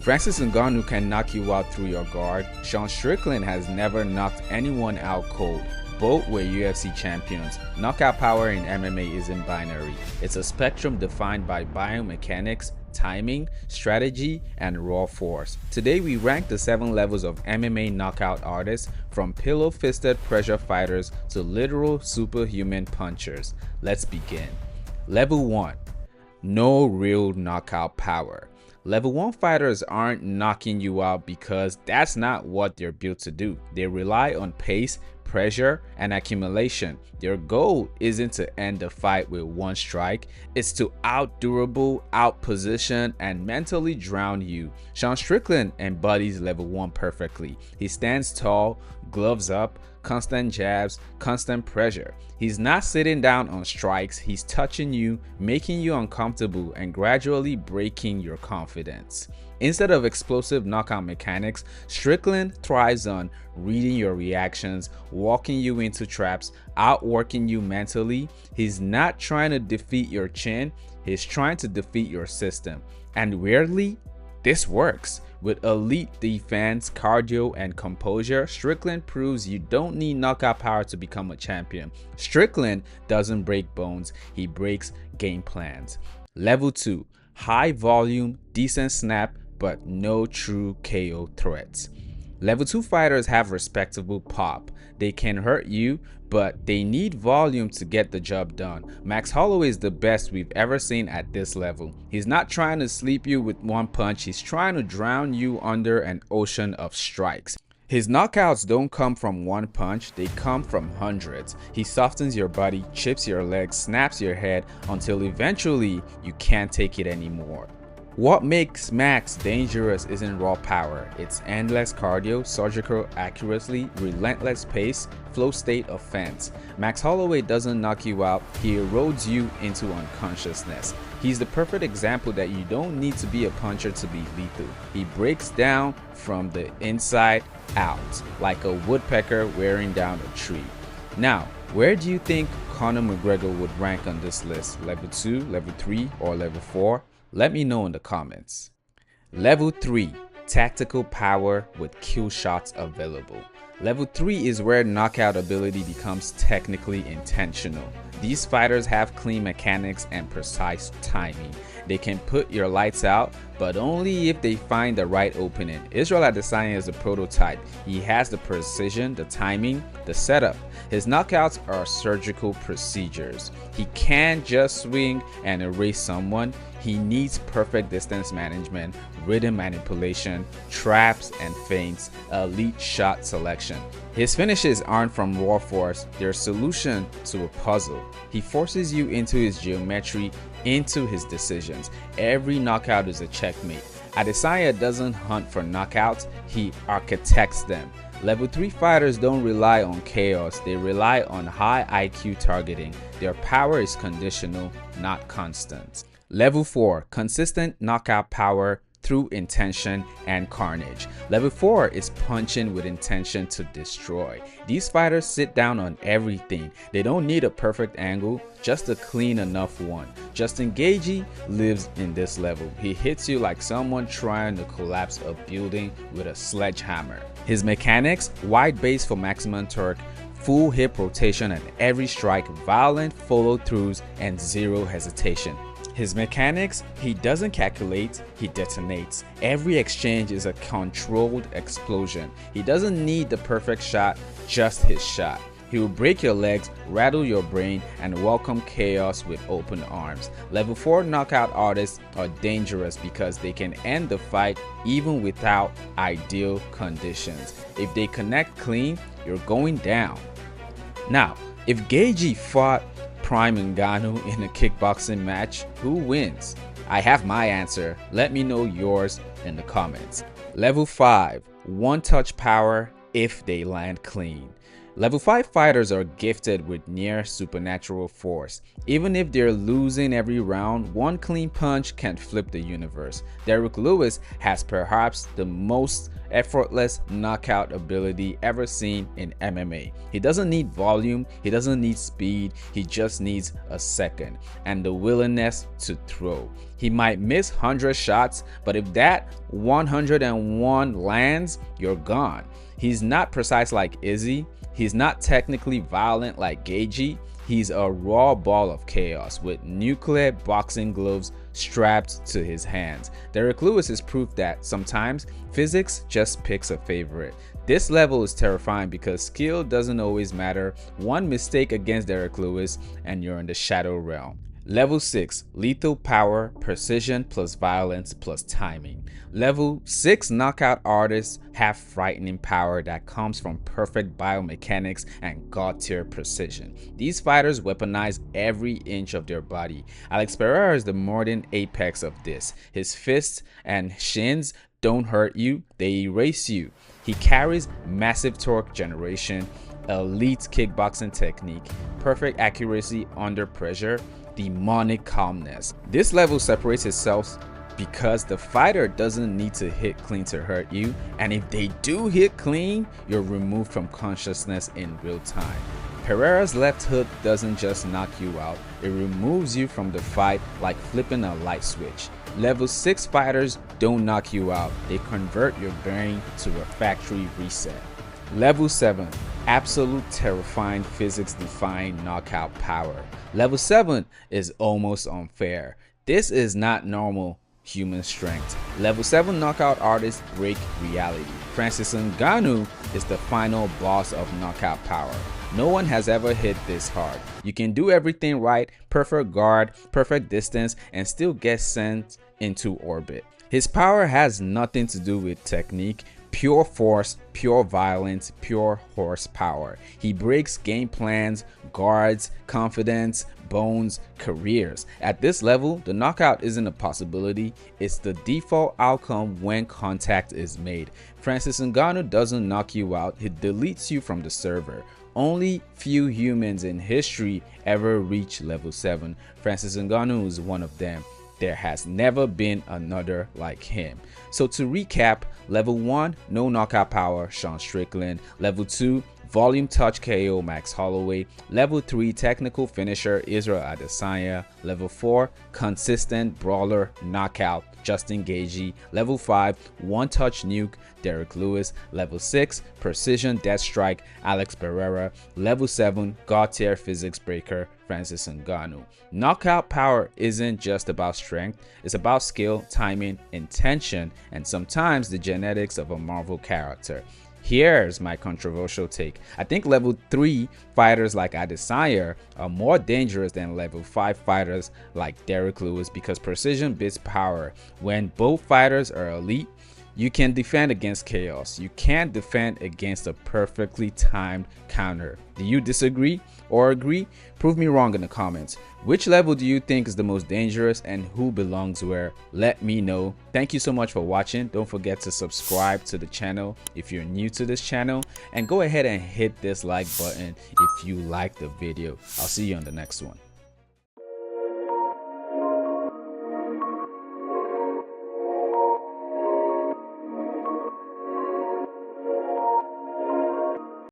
Francis Ngannou can knock you out through your guard. Sean Strickland has never knocked anyone out cold. Both were UFC champions. Knockout power in MMA isn't binary. It's a spectrum defined by biomechanics, timing, strategy, and raw force. Today we rank the 7 levels of MMA knockout artists, from pillow-fisted pressure fighters to literal superhuman punchers. Let's begin. Level 1. No real knockout power. Level 1 fighters aren't knocking you out because that's not what they're built to do. They rely on pace, pressure, and accumulation. Their goal isn't to end the fight with one strike, it's to out-durable, out-position, and mentally drown you. Sean Strickland embodies level 1 perfectly. He stands tall, gloves up, constant jabs, constant pressure. He's not sitting down on strikes, he's touching you, making you uncomfortable, and gradually breaking your confidence. Instead of explosive knockout mechanics, Strickland thrives on reading your reactions, walking you into traps, outworking you mentally. He's not trying to defeat your chin, he's trying to defeat your system. And weirdly, this works. With elite defense, cardio, and composure, Strickland proves you don't need knockout power to become a champion. Strickland doesn't break bones, he breaks game plans. Level 2. High volume, decent snap, but no true KO threats. Level 2 fighters have respectable pop. They can hurt you, but they need volume to get the job done. Max Holloway is the best we've ever seen at this level. He's not trying to sleep you with one punch, he's trying to drown you under an ocean of strikes. His knockouts don't come from one punch, they come from hundreds. He softens your body, chips your legs, snaps your head until eventually you can't take it anymore. What makes Max dangerous isn't raw power, it's endless cardio, surgical accuracy, relentless pace, flow state offense. Max Holloway doesn't knock you out, he erodes you into unconsciousness. He's the perfect example that you don't need to be a puncher to be lethal. He breaks down from the inside out, like a woodpecker wearing down a tree. Now, where do you think Conor McGregor would rank on this list? Level 2, level 3, or level 4? Let me know in the comments. Level 3. Tactical power with kill shots available. Level 3 is where knockout ability becomes technically intentional. These fighters have clean mechanics and precise timing. They can put your lights out, but only if they find the right opening. Israel Adesanya is a prototype. He has the precision, the timing, the setup. His knockouts are surgical procedures. He can't just swing and erase someone. He needs perfect distance management, rhythm manipulation, traps and feints, elite shot selection. His finishes aren't from raw force, they're a solution to a puzzle. He forces you into his geometry, into his decisions. Every knockout is a checkmate. Adesanya doesn't hunt for knockouts, he architects them. Level 3 fighters don't rely on chaos, they rely on high IQ targeting. Their power is conditional, not constant. Level 4. Consistent knockout power through intention and carnage. Level 4 is punching with intention to destroy. These fighters sit down on everything. They don't need a perfect angle, just a clean enough one. Justin Gaethje lives in this level. He hits you like someone trying to collapse a building with a sledgehammer. His mechanics: wide base for maximum torque, full hip rotation at every strike, violent follow-throughs, and zero hesitation. His mechanics: he doesn't calculate, he detonates. Every exchange is a controlled explosion. He doesn't need the perfect shot, just his shot. He will break your legs, rattle your brain, and welcome chaos with open arms. Level 4 knockout artists are dangerous because they can end the fight even without ideal conditions. If they connect clean, you're going down. Now, if Gaethje fought Prime Ngannou in a kickboxing match, who wins? I have my answer. Let me know yours in the comments. Level 5. One touch power if they land clean. Level 5 fighters are gifted with near supernatural force. Even if they're losing every round, one clean punch can flip the universe. Derrick Lewis has perhaps the most effortless knockout ability ever seen in MMA. He doesn't need volume, he doesn't need speed, he just needs a second and the willingness to throw. He might miss 100 shots, but if that 101 lands, you're gone. He's not precise like Izzy, he's not technically violent like Gagey. He's a raw ball of chaos with nuclear boxing gloves strapped to his hands. Derrick Lewis is proof that sometimes physics just picks a favorite. This level is terrifying because skill doesn't always matter. One mistake against Derrick Lewis and you're in the shadow realm. Level 6, lethal power, precision plus violence plus timing. Level 6 knockout artists have frightening power that comes from perfect biomechanics and god-tier precision. These fighters weaponize every inch of their body. Alex Pereira is the modern apex of this. His fists and shins don't hurt you, they erase you. He carries massive torque generation, elite kickboxing technique, perfect accuracy under pressure, demonic calmness. This level separates itself because the fighter doesn't need to hit clean to hurt you, and if they do hit clean, you're removed from consciousness in real time. Pereira's left hook doesn't just knock you out, it removes you from the fight like flipping a light switch. Level 6 fighters don't knock you out, they convert your brain to a factory reset. Level 7, absolute terrifying physics-defying knockout power. Level 7 is almost unfair. This is not normal human strength. Level 7 knockout artists break reality. Francis Ngannou is the final boss of knockout power. No one has ever hit this hard. You can do everything right, perfect guard, perfect distance, and still get sent into orbit. His power has nothing to do with technique, pure force, pure violence, pure horsepower. He breaks game plans, guards, confidence, bones, careers. At this level, the knockout isn't a possibility, it's the default outcome when contact is made. Francis Ngannou doesn't knock you out, he deletes you from the server. Only few humans in history ever reach level 7. Francis Ngannou is one of them. There has never been another like him. So to recap, level 1, no knockout power, Sean Strickland. Level 2, volume touch KO, Max Holloway. Level 3, technical finisher, Israel Adesanya. Level 4, consistent brawler, knockout, Justin Gaethje. Level 5, one touch nuke, Derrick Lewis. Level 6, precision death strike, Alex Pereira. Level 7, god tier physics breaker, Francis Ngannou. Knockout power isn't just about strength, it's about skill, timing, intention, and sometimes the genetics of a Marvel character. Here's my controversial take. I think level 3 fighters like Adesanya are more dangerous than level 5 fighters like Derrick Lewis because precision beats power. When both fighters are elite, you can defend against chaos. You can't defend against a perfectly timed counter. Do you disagree or agree? Prove me wrong in the comments. Which level do you think is the most dangerous and who belongs where? Let me know. Thank you so much for watching. Don't forget to subscribe to the channel if you're new to this channel, and go ahead and hit this like button if you like the video. I'll see you on the next one.